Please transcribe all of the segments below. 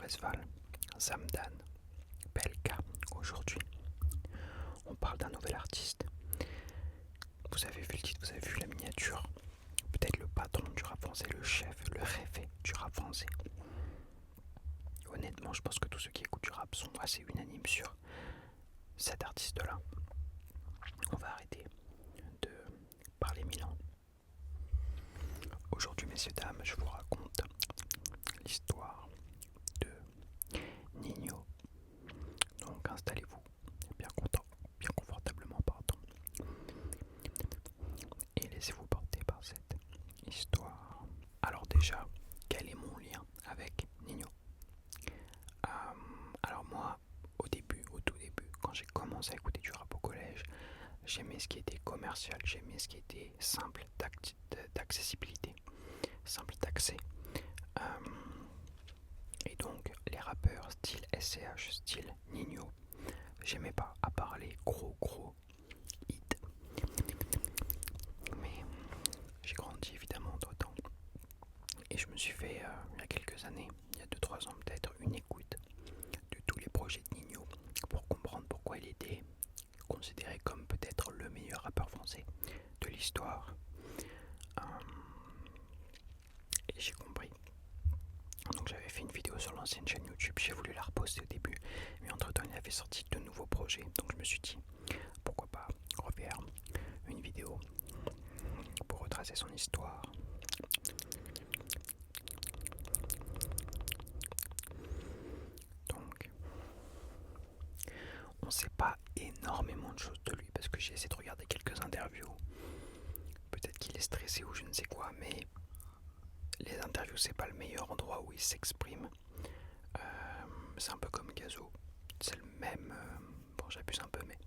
Oresval, Zamdan, PLK. Aujourd'hui, on parle d'un nouvel artiste. Vous avez vu le titre, vous avez vu la miniature. Peut-être le patron du rap français, le chef, le rêvé du rap français. Honnêtement, je pense que tous ceux qui écoutent du rap sont assez unanimes sur cet artiste-là. On va arrêter de parler Milan. Aujourd'hui, messieurs, dames, je vous raconte l'histoire de Ninho. Donc installez-vous bien confortablement, et laissez-vous porter par cette histoire. Alors déjà, quel est mon lien avec Ninho? Alors moi, au tout début, quand j'ai commencé à écouter du rap au collège, j'aimais ce qui était commercial, j'aimais ce qui était simple d'accessibilité, simple d'accès. Et donc les rappeurs style SCH, style Ninho, j'aimais pas, à part les gros hits. Mais j'ai grandi évidemment entre temps. Et je me suis fait, il y a quelques années, il y a 2-3 ans peut-être, une écoute de tous les projets de Ninho pour comprendre pourquoi il était considéré comme peut-être le meilleur rappeur français de l'histoire. Et j'ai compris. Donc j'avais fait une vidéo sur l'ancienne chaîne YouTube, j'ai voulu la reposter au début, mais entre temps il avait sorti de nouveaux projets, donc je me suis dit pourquoi pas refaire une vidéo pour retracer son histoire. Donc on sait pas énormément de choses de lui parce que j'ai essayé de regarder quelques interviews. Peut-être qu'il est stressé ou je ne sais quoi, mais les interviews c'est pas le meilleur endroit où il s'exprime. C'est un peu comme Gazo, c'est le même. Bon, j'abuse un peu, mais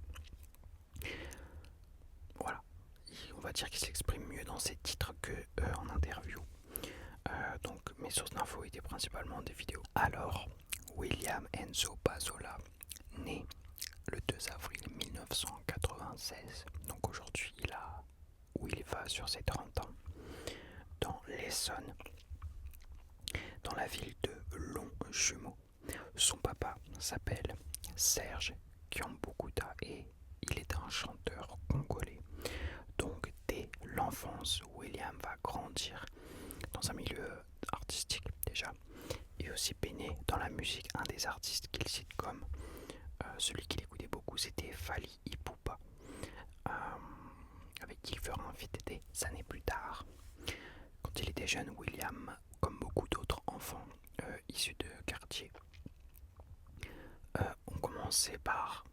voilà. On va dire qu'il s'exprime mieux dans ses titres que en interview. Donc mes sources d'infos étaient principalement des vidéos. Alors, William Enzo Bazzola, né le 2 avril 1996, donc aujourd'hui il va sur ses 30 ans, dans l'Essonne, dans la ville de Longjumeau. Son papa s'appelle Serge Kiambukuta et il est un chanteur congolais. Donc dès l'enfance, William va grandir dans un milieu artistique déjà et aussi baigner dans la musique. Un des artistes qu'il cite comme celui qu'il écoutait beaucoup, c'était Fally Ipupa, avec qui il fera un feat des années plus tard. Quand il était jeune, William, comme beaucoup d'autres enfants issus de quartiers, ont commencé par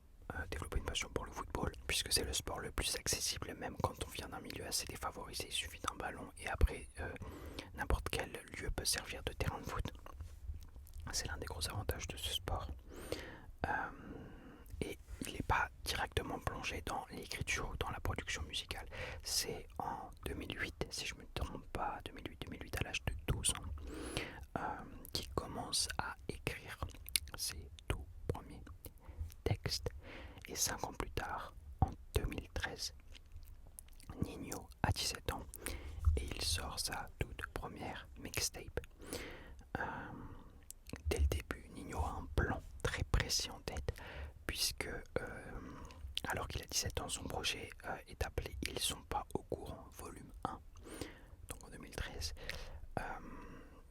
développer une passion pour le football, puisque c'est le sport le plus accessible, même quand on vient d'un milieu assez défavorisé. Il suffit d'un ballon et après n'importe quel lieu peut servir de terrain de foot. C'est l'un des gros avantages de ce sport. Et il n'est pas directement plongé dans l'écriture ou dans la production musicale. C'est en 2008, si je ne me trompe pas, 2008 à l'âge de 12 ans, qu'il commence à écrire ses tout premiers textes. Et 5 ans plus tard, en 2013, Ninho a 17 ans et il sort sa toute première mixtape. Dès le début, Ninho a un plan très précis en tête, puisque alors qu'il a 17 ans, son projet est appelé Ils sont pas au courant, volume 1. Donc en 2013,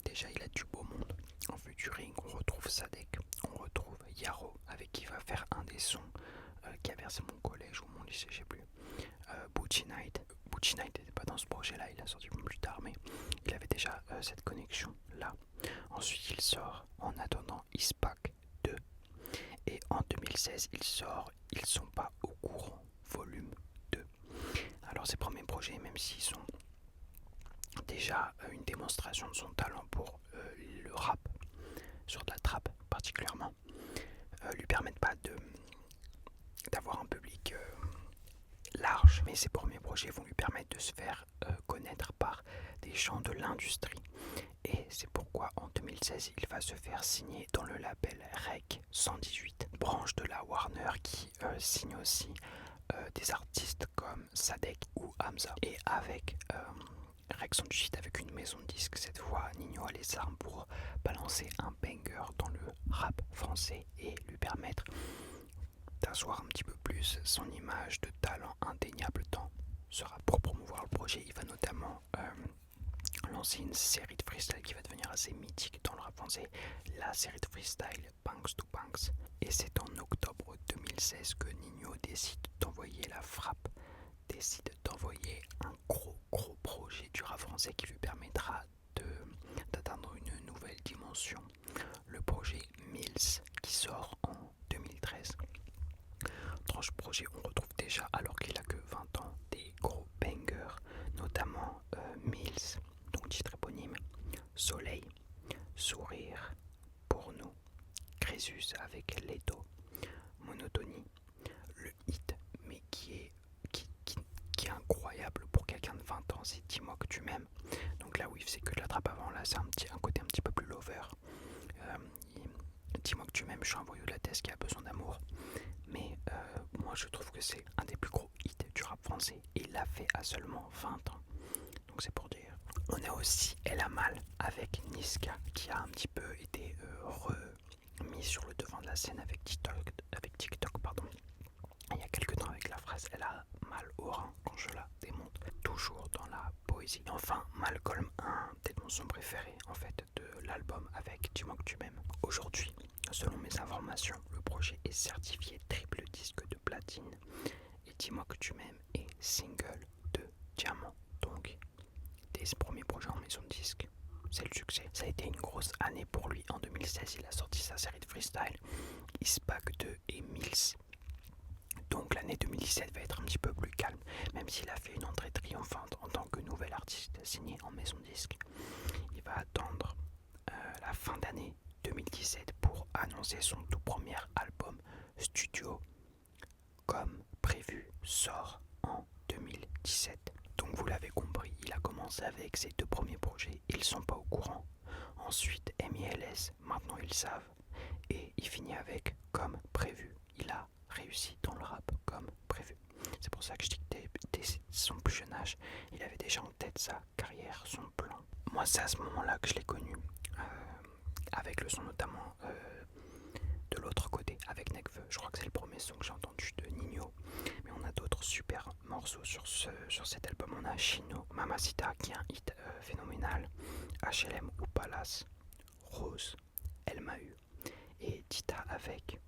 déjà il a du beau monde. En featuring, on retrouve Sadek, on retrouve Yaro, avec qui il va faire un des sons qui a versé mon collège ou mon lycée, je sais plus. Butchie Night n'était pas dans ce projet-là, il a sorti plus tard, mais il avait déjà cette connexion-là. Ensuite, il sort En attendant Ispac 2. Et en 2016, il sort Ils sont pas au courant, volume 2. Alors, ces premiers projets, même s'ils sont déjà une démonstration de son talent pour le rap, sur de la trap particulièrement, lui permettent pas d'avoir un public large, mais ses premiers projets vont lui permettre de se faire connaître par des gens de l'industrie. Et c'est pourquoi en 2016 il va se faire signer dans le label Rec 118, branche de la Warner, qui signe aussi des artistes comme Sadek ou Hamza. Et avec réaction du site avec une maison de disques. Cette fois, Ninho a les armes pour balancer un banger dans le rap français et lui permettre d'asseoir un petit peu plus son image de talent indéniable dans ce rap. Pour promouvoir le projet, il va notamment lancer une série de freestyle qui va devenir assez mythique dans le rap français, la série de freestyle Banks to Banks. Et c'est en octobre 2016 que Ninho décide d'envoyer la frappe, décide d'envoyer un gros projet du rap français qui lui permettra d'atteindre une nouvelle dimension. Le projet Mills qui sort en 2013. Dans ce projet, on retrouve déjà, alors qu'il a que 20 ans, des gros bangers, notamment Mills, donc titre éponyme, Soleil, Sourire, Pour nous, Crésus avec Leto, Monotonie, le hit, mais qui est incroyable pour quelqu'un de 20 ans, c'est Dis-moi que tu m'aimes. Donc là, oui, c'est que de la trappe avant, là, c'est un côté un petit peu plus lover. Dis-moi que tu m'aimes, je suis un voyou de la tête qui a besoin d'amour. Mais moi, je trouve que c'est un des plus gros hits du rap français. Et il l'a fait à seulement 20 ans. Donc c'est pour dire. On a aussi Elle a mal avec Niska, qui a un petit peu été remis sur le devant de la scène avec TikTok, pardon. Il y a quelques temps avec la phrase Elle a mal au rein quand je la démonte, toujours dans la poésie. Et enfin, Malcolm, un des sons préférés en fait de l'album avec Dis-moi que tu m'aimes. Aujourd'hui, selon mes informations, le projet est certifié triple disque de platine et Dis-moi que tu m'aimes est single de diamant. Donc, dès ses premiers projets en maison de disque, c'est le succès. Ça a été une grosse année pour lui. En 2016, il a sorti sa série de freestyle Ispac 2 et Mills. Donc l'année 2017 va être un petit peu plus calme, même s'il a fait une entrée triomphante en tant que nouvel artiste signé en maison de disque. Il va attendre la fin d'année 2017 pour annoncer son tout premier album studio, comme prévu, sort en 2017. Donc vous l'avez compris, il a commencé avec ses deux premiers projets, ils sont pas au courant. Ensuite MILS, maintenant ils savent. Et il finit avec comme prévu. Il a réussi dans le rap comme prévu. C'est pour ça que je dis que dès son plus jeune âge, il avait déjà en tête sa carrière, son plan. Moi, c'est à ce moment-là que je l'ai connu, avec le son notamment de l'autre côté, avec Nekfeu. Je crois que c'est le premier son que j'ai entendu de Ninho. Mais on a d'autres super morceaux sur cet album. On a Chino, Mamacita, qui est un hit phénoménal, HLM ou Palace, Rose, Elle m'a eu, et Tita avec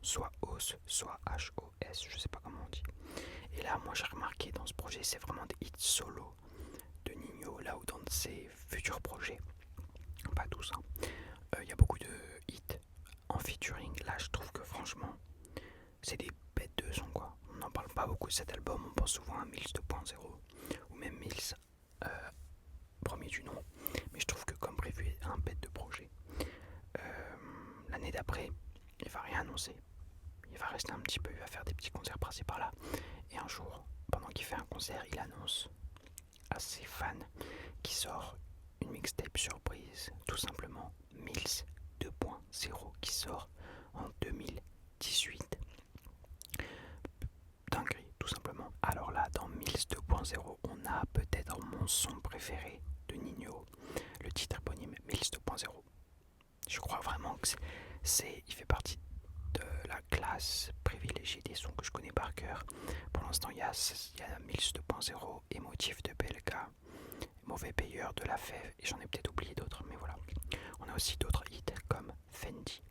soit Os, soit HOS, je sais pas comment on dit. Et là, moi j'ai remarqué dans ce projet, c'est vraiment des hits solo de Ninho, là où dans ses futurs projets, pas tous, y a beaucoup de hits en featuring. Là, je trouve que franchement, c'est des bêtes de son quoi. On n'en parle pas beaucoup de cet album, on pense souvent à Mills 2.0 ou même Mills premier du nom, mais je trouve que comme prévu, un bête de projet. L'année d'après, il va rien annoncer. Il va rester un petit peu, il va faire des petits concerts par-ci par-là. Et un jour, pendant qu'il fait un concert, il annonce à ses fans qu'il sort une mixtape surprise, tout simplement Mills 2.0 qui sort en 2018. Dinguerie, tout simplement. Alors là, dans Mills 2.0, on a peut-être mon son préféré de Ninho, le titre éponyme Mills 2.0. Je crois vraiment que il fait partie de la classe privilégiée des sons que je connais par cœur. Pour l'instant, il y a Mills 2.0, Émotif de BLK, Mauvais payeur de La Fève, et j'en ai peut-être oublié d'autres, mais voilà. On a aussi d'autres hits comme Fendi,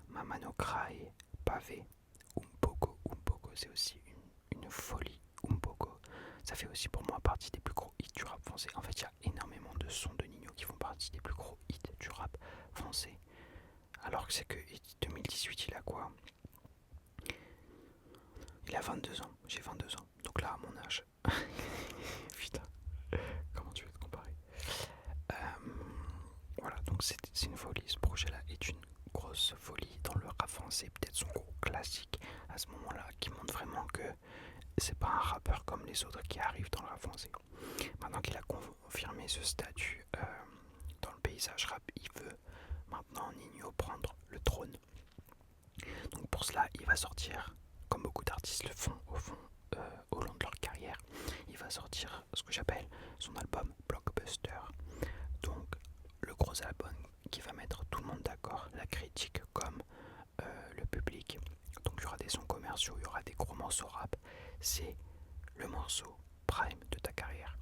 Mama No Cry, Pavé, Umpoko. Umpoko, c'est aussi une folie. Umpoko, ça fait aussi pour moi partie des plus gros hits du rap français. En fait, il y a énormément de sons de Ninho qui font partie des plus gros hits du rap français. Alors que c'est que 2018, il a quoi? Il a 22 ans, j'ai 22 ans. Donc là, à mon âge. Putain, comment tu veux te comparer? Voilà, donc c'est une folie. Ce projet-là est une grosse folie dans le rap français. Peut-être son gros classique à ce moment-là, qui montre vraiment que c'est pas un rappeur comme les autres qui arrivent dans le rap français. Maintenant qu'il a confirmé ce statut dans le paysage rap, il veut maintenant Ninho prendre le trône. Donc pour cela, il va sortir, comme beaucoup d'artistes le font au long de leur carrière, il va sortir ce que j'appelle son album blockbuster. Blockbuster. Donc le gros album qui va mettre tout le monde d'accord, la critique comme le public. Donc il y aura des sons commerciaux, il y aura des gros morceaux rap. C'est le morceau prime de ta carrière.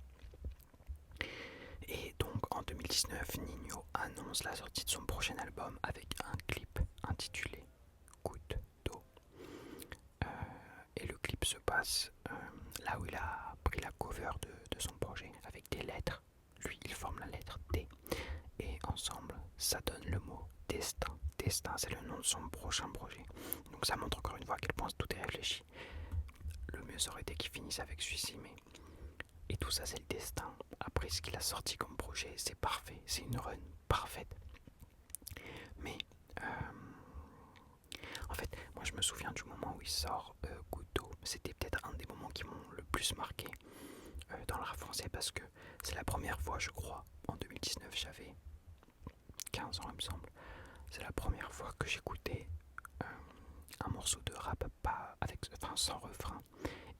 Et donc en 2019, Ninho annonce la sortie de son prochain album avec un clip intitulé Goutte d'eau. Et le clip se passe là où il a pris la cover de son projet avec des lettres. Lui, il forme la lettre D. Et ensemble, ça donne le mot destin. Destin, c'est le nom de son prochain projet. Donc ça montre encore une fois à quel point tout est réfléchi. Le mieux aurait été qu'il finisse avec celui-ci, mais... Et tout ça, c'est le destin. Après ce qu'il a sorti comme projet, c'est parfait. C'est une run parfaite. Mais... en fait, moi je me souviens du moment où il sort Goutte d'eau. C'était peut-être un des moments qui m'ont le plus marqué dans le rap français parce que c'est la première fois, je crois, en 2019, j'avais 15 ans, il me semble. C'est la première fois que j'écoutais un morceau de rap sans refrain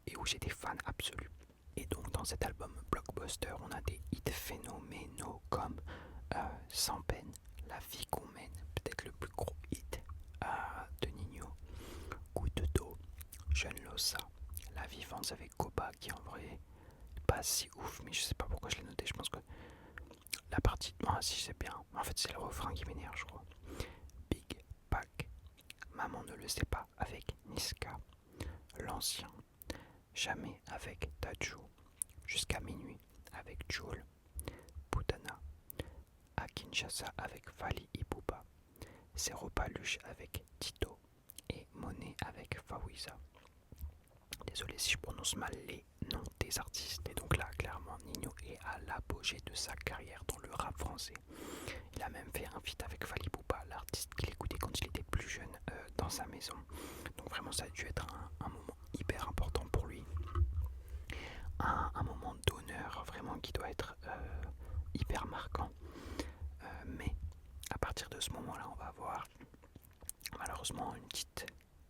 et où j'étais fan absolu. Et donc dans cet album Blockbuster, on a des hits phénoménaux comme Sans peine, La vie qu'on mène, peut-être le plus gros hit de Ninho, Goutte d'eau, Jeune Lossa, La vivance avec Koba qui en vrai pas si ouf, mais je sais pas pourquoi je l'ai noté. Je pense que la partie, si c'est bien, en fait c'est le refrain qui m'énerve, je crois. Big Pack, Maman ne le sait pas avec Niska, L'ancien, Jamais avec Tadjo, Jusqu'à minuit avec Joule, Putana, à Kinshasa avec Fali Ipupa, Zéro Paluche avec Tito et Monet avec Fawiza. Désolé si je prononce mal les noms des artistes. Et donc là, clairement, Ninho est à l'apogée de sa carrière dans le rap français. Il a même fait un feat avec Fali Ipupa, l'artiste qu'il écoutait quand il était plus jeune dans sa maison. Donc vraiment, ça a dû être un moment hyper important pour lui. Un moment d'honneur vraiment qui doit être hyper marquant. Mais à partir de ce moment-là, on va avoir malheureusement une petite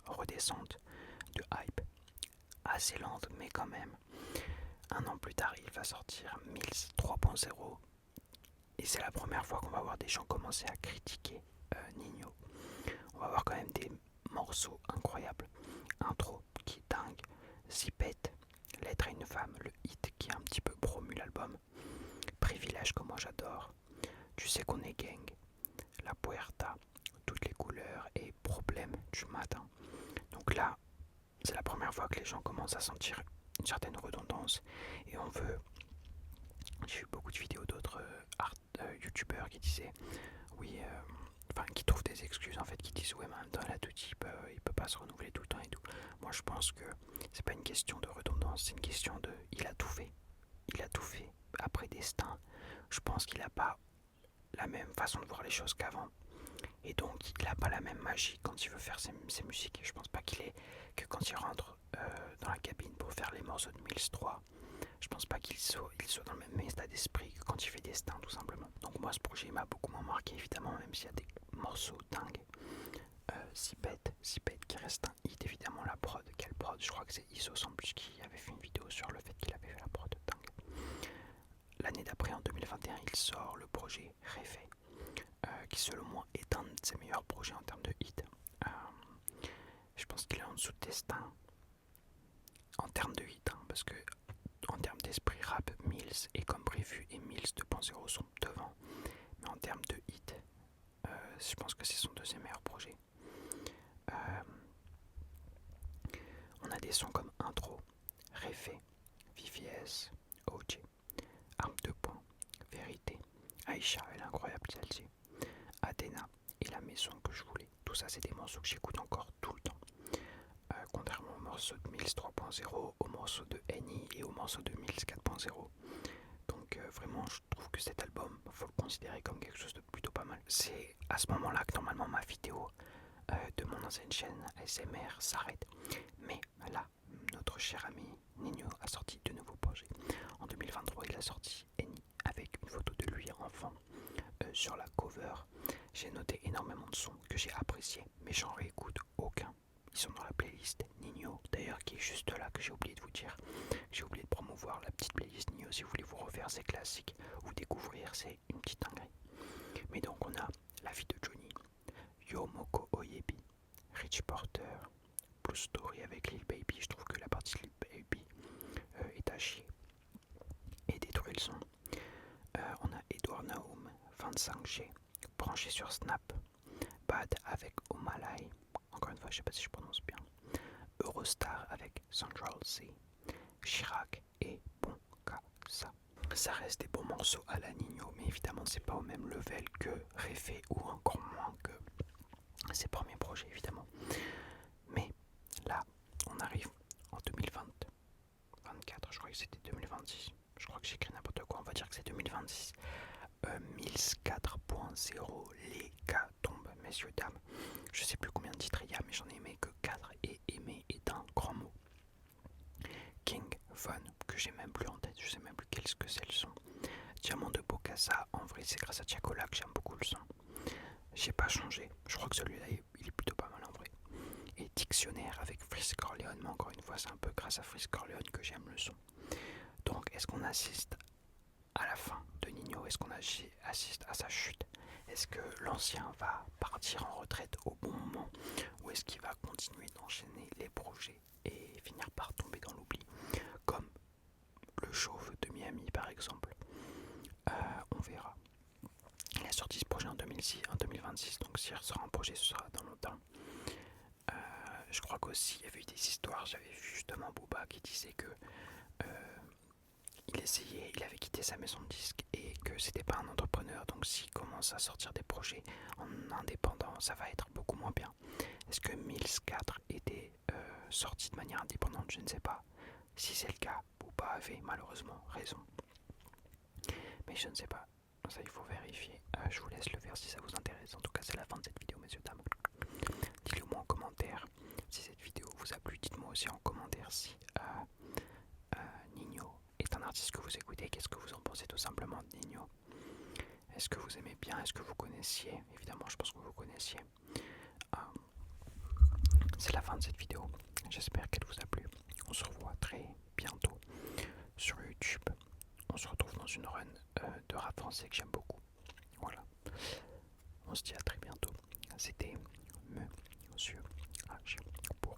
redescente de hype assez lente, mais quand même. Un an plus tard, il va sortir Mills 3.0 et c'est la première fois qu'on va voir des gens commencer à critiquer Ninho. On va voir quand même des morceaux incroyables. Intro qui est dingue, Zipette, Lettre à une femme, le hit qui a un petit peu promu l'album, Privilège que moi j'adore, Tu sais qu'on est gang, La Puerta, Toutes les couleurs et Problème du matin. Donc là, c'est la première fois que les gens commencent à sentir une certaine redondance et on veut... J'ai vu beaucoup de vidéos d'autres youtubeurs qui disaient oui, qui trouvent des excuses en fait, qui disent ouais, mais en même temps là tout type il peut pas se renouveler tout le temps et tout. Moi je pense que c'est pas une question de redondance, c'est une question de il a tout fait. Il a tout fait. Après Destin, je pense qu'il a pas la même façon de voir les choses qu'avant. Et donc il a pas la même magie quand il veut faire ses musiques. Je pense pas que quand il rentre dans la cabine pour faire les morceaux de Mills 3, je pense pas qu'il soit dans le même état d'esprit que quand il fait Destin tout simplement. Donc moi ce projet m'a beaucoup moins marqué évidemment, même s'il y a des morceaux dingues. Zipette qui reste un hit évidemment. La prod, quelle prod, je crois que c'est Isos en plus qui avait fait une vidéo sur le fait qu'il avait fait la prod dingue. L'année d'après en 2021 il sort le projet Réfé, qui selon moi est un de ses meilleurs projets en termes de hit. Je pense qu'il est en dessous de Destin en termes de hit, parce que en termes d'esprit rap, Mills est comme prévu et Mills 2.0 sont devant. Mais en termes de hit, je pense que c'est son deuxième meilleur projet. On a des sons comme Intro, Réfé, VVS, OG, Arme 2 points, Vérité, Aïcha, elle est incroyable celle-ci, Athéna et La maison que je voulais. Tout ça, c'est des morceaux que j'écoute encore tout le temps. Contrairement au morceau de Mills 3.0, au morceau de Henny et au morceau de Mills 4.0. Donc vraiment je trouve que cet album, faut le considérer comme quelque chose de plutôt pas mal. C'est à ce moment là que normalement ma vidéo de mon ancienne chaîne ASMR s'arrête. Mais là, notre cher ami Ninho a sorti de nouveaux projets. En 2023 il a sorti Henny avec une photo de lui enfant sur la cover. J'ai noté énormément de sons que j'ai appréciés, mais j'en réécoute aucun. ils sont dans la playlist Nino, d'ailleurs qui est juste là, que j'ai oublié de vous dire. J'ai oublié de promouvoir la petite playlist Nino si vous voulez vous refaire ces classiques ou découvrir, c'est une petite dinguerie. Mais donc on a La vie de Johnny, Yomoko Oyebi, Rich Porter, Blue Story avec Lil Baby. Je trouve que la partie Lil Baby est à chier et détruit le son. On a Edward Naum, 25G, branché sur Snap, Bad avec Omalai, encore une fois je sais pas si je prononce bien, Eurostar avec Central C, Chirac et Bon Kassa. Ça reste des bons morceaux à la Nino, mais évidemment c'est pas au même level que Réfé ou encore moins que ses premiers projets évidemment. Mais là on arrive en 2024, je crois que c'était 2026, je crois que j'écris n'importe quoi, on va dire que c'est 2026. Mills 4.0, les gars tombent, messieurs, dames. Je sais plus combien de titres il y a, mais j'en ai aimé que 4 et aimer est un grand mot. King Von, que j'ai même plus en tête, je sais même plus qu'est-ce que c'est le son. Diamant de Bokassa, en vrai c'est grâce à Tiakola que j'aime beaucoup le son. J'ai pas changé, je crois que celui-là il est plutôt pas mal en vrai. Et Dictionnaire avec Frisk Corleone, mais encore une fois c'est un peu grâce à Frisk Corleone que j'aime le son. Donc est-ce qu'on assiste à la fin de Nino? Est-ce qu'on assiste à sa chute? Est-ce que l'ancien va partir en retraite au bon moment? Ou est-ce qu'il va continuer d'enchaîner les projets et finir par tomber dans l'oubli? Comme le chauve de Miami par exemple. On verra. Il a sorti ce projet en 2026, donc s'il ressort un projet ce sera dans longtemps. Je crois qu'aussi il y avait eu des histoires, j'avais vu justement Booba qui disait que il avait quitté sa maison de disques et que c'était pas un entrepreneur, donc s'il commence à sortir des projets en indépendant, ça va être beaucoup moins bien. Est-ce que Mills 4 était sorti de manière indépendante? Je ne sais pas. Si c'est le cas, Booba avait malheureusement raison. Mais je ne sais pas. Ça, il faut vérifier. Je vous laisse le faire si ça vous intéresse. En tout cas, c'est la fin de cette vidéo, messieurs, dames. Dites-le moi en commentaire si cette vidéo vous a plu. Dites-moi aussi en commentaire si Nino est un artiste que vous écoutez. Qu'est-ce que vous en pensez tout simplement de Nino? Est-ce que vous aimez bien? Est-ce que vous connaissiez? Évidemment, je pense que vous connaissiez. C'est la fin de cette vidéo. J'espère qu'elle vous a plu. On se revoit très bientôt sur YouTube. On se retrouve dans une run de rap français que j'aime beaucoup. Voilà. On se dit à très bientôt. C'était Monsieur H pour